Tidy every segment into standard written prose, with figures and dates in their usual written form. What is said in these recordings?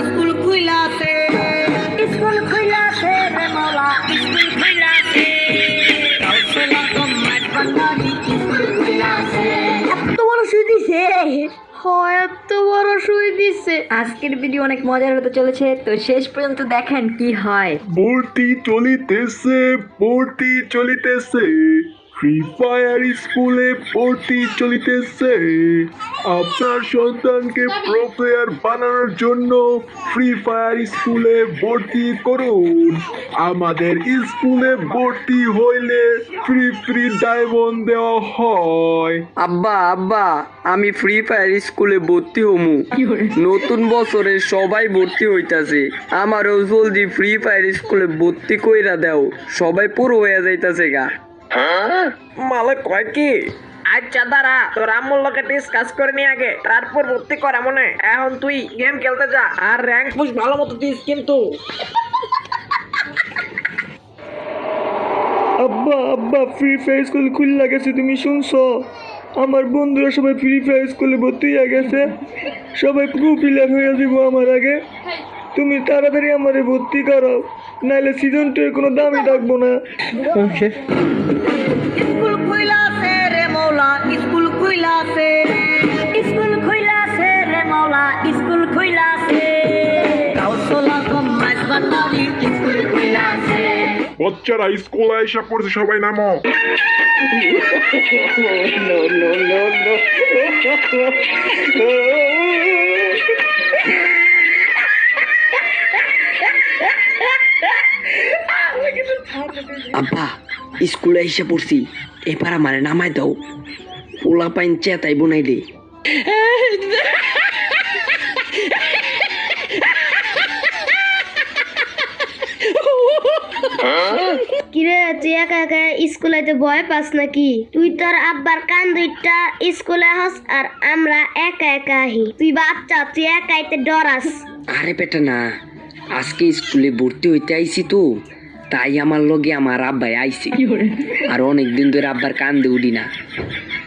School খুইলাছে, school খুইলাছে রে মাওলা, school খুইলাছে। কাউসালা গম্মাট বান্দারি school খুইলাছে। এত বড় সুই দিছে, এত বড় সুই দিছে। আজকের ভিডিও অনেক মজার হতে চলেছে, তো শেষ পর্যন্ত দেখেন কি হয়। ভর্তি চলিতেছে ফ্রি ফায়ার স্কুলে ভর্তি চলিতেছে। আপনার সন্তানকে প্রো প্লেয়ার বানানোর জন্য ফ্রি ফায়ার স্কুলে ভর্তি করুন। আমাদের স্কুলে ভর্তি হইলে ফ্রি ডায়মন্ড দেওয়া হয়। আব্বা আমি ফ্রি ফায়ার স্কুলে ভর্তি হমু। নতুন বছরে সবাই ভর্তি হইতাছে, আমারও জলদি ফ্রি ফায়ার স্কুলে ভর্তি কইরা দাও, সবাই পুরো হয়ে যাইতাছে গা। মালে কয় কি? আচ্ছা দাঁড়া, তোর আম্মুর লোকে ডিসকাস করে নি আগে, তারপর ভর্তি করা মনে। এখন তুই গেম খেলতে যা, আর র্যাঙ্ক পুশ ভালো মতো দিস কিন্তু। আব্বা ফ্রি ফায়ার স্কুল খুলে গেছে, তুমি শুনছো? আমার বন্ধুরা সবাই ফ্রি ফায়ার স্কুলে ভর্তি হয়ে গেছে, সবাই প্রো প্লেয়ার হয়ে যাব আমার আগে। তুমি তাড়াতাড়ি আমারে ভর্তি করো, নাইলে সিজন 2 এর কোনো দামই থাকবো না। ওকে, স্কুল খুইলাছে রে মাওলা, স্কুল খুইলাছে, স্কুল খুইলাছে রে মাওলা, স্কুল খুইলাছে। কাউসালা গম্মাট বান্দারি স্কুল খুইলাছে। বাচ্চারা স্কুলে এসে পড়ছে, সবাই নামো। আব্বা স্কুলে এসে পড়ছি, এবার আমারে নামাই দাও, পোলা পাইন চেতাই বনাই দে। কিরে তুই একা একা স্কুলে ভয় পাস নাকি? তুই তোর আব্বার কান দুইটা স্কুলে হস, আর আমরা একা একা আহি। তুই বাচ্চা, তুই একা আইতে ডরাস। আরে বেটা না, আজকে স্কুলে ভর্তি হইতে আইছি তো, তাই আমার লগে আমার আব্বাই আইছে। আর অনেকদিন ধরে আব্বার কান্দে উঠি না,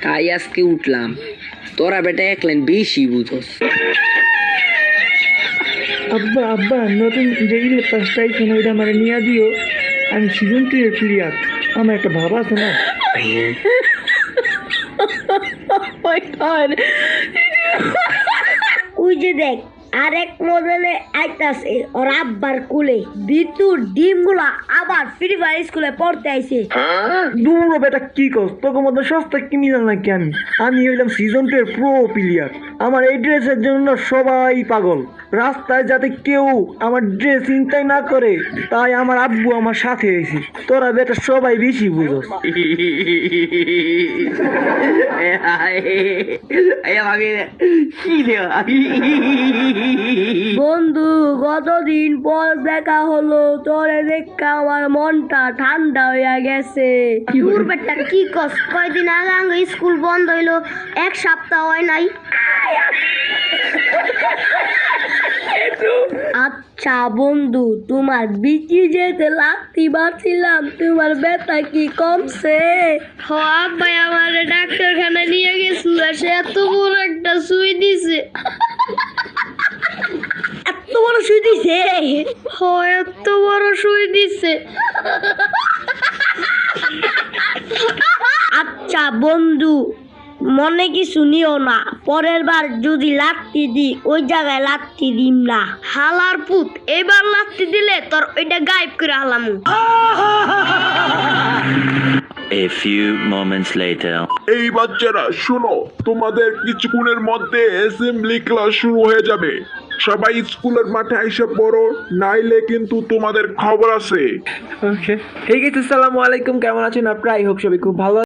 তাই আজকে উঠলাম। তোরা বেটা এক লাইন বেশি বুঝস। আব্বা নতুন যে পাঁচটা আইছে না, ওইটা আমার নিয়ে দিও। আমি সিজন 2 এর প্লেয়ার, আমার একটা ভাব আছে না। ওই যে দেখ, আরেক মডেলে আইতাছে ওর আব্বার কুলে বিতুর ডিম গুলা আবার ফ্রি ফায়ার স্কুলে পড়তে আইছে। দূর বেটা, কি কস? তোকে মতো সস্তা কিনি না নাকি? আমি হইলাম সিজন 2 এর প্রো প্লেয়ার। আমার এই ড্রেসের জন্য সবাই পাগল। রাস্তায় যাতে কেউ আমার ড্রেস চিন্তাই না করে, তাই আমার আব্বু আমার সাথে হয়েছে। তোরা বেটা সবাই বেশি বুঝোস। বন্ধু, কতদিন পর দেখা হলো, তোরে দেখা আমার মনটা ঠান্ডা হইয়া গেছে। বেটা কি কস? কয়দিন আগে আগে স্কুল বন্ধ হইলো, এক সপ্তাহ হয় নাই। আচ্ছা বন্ধু, তোমার বিচি যেতে লাগতে পারছিলাম, তোমার ব্যথা কি কমছে? ভাই আমার ডাক্তারখানা নিয়ে গেছিল, সে এত বড় একটা সুই দিছে। এত বড় সুই দিছে? এত বড় সুই দিছে। আচ্ছা বন্ধু, মনে কিছু নিও না, পরের বার যদি লাত্তি দি ওই জায়গায় লাত্তি দিম না। হালার পুত, এবার লাত্তি দিলে তোর ওইটা গায়েব করে হালামু। A few moments later. এই বাচ্চারা শোনো, তোমাদের কিছুক্ষণের মধ্যে অ্যাসেম্বলি ক্লাস শুরু হয়ে যাবে। সবাই স্কুলের মাঠে এসে পড়ো, নাইলে কিন্তু তোমাদের খবর আছে। ওকে ঠিক আছে, আসসালামু আলাইকুম, কেমন আছেন আপনারা? আই হোপ সবাই খুব ভালো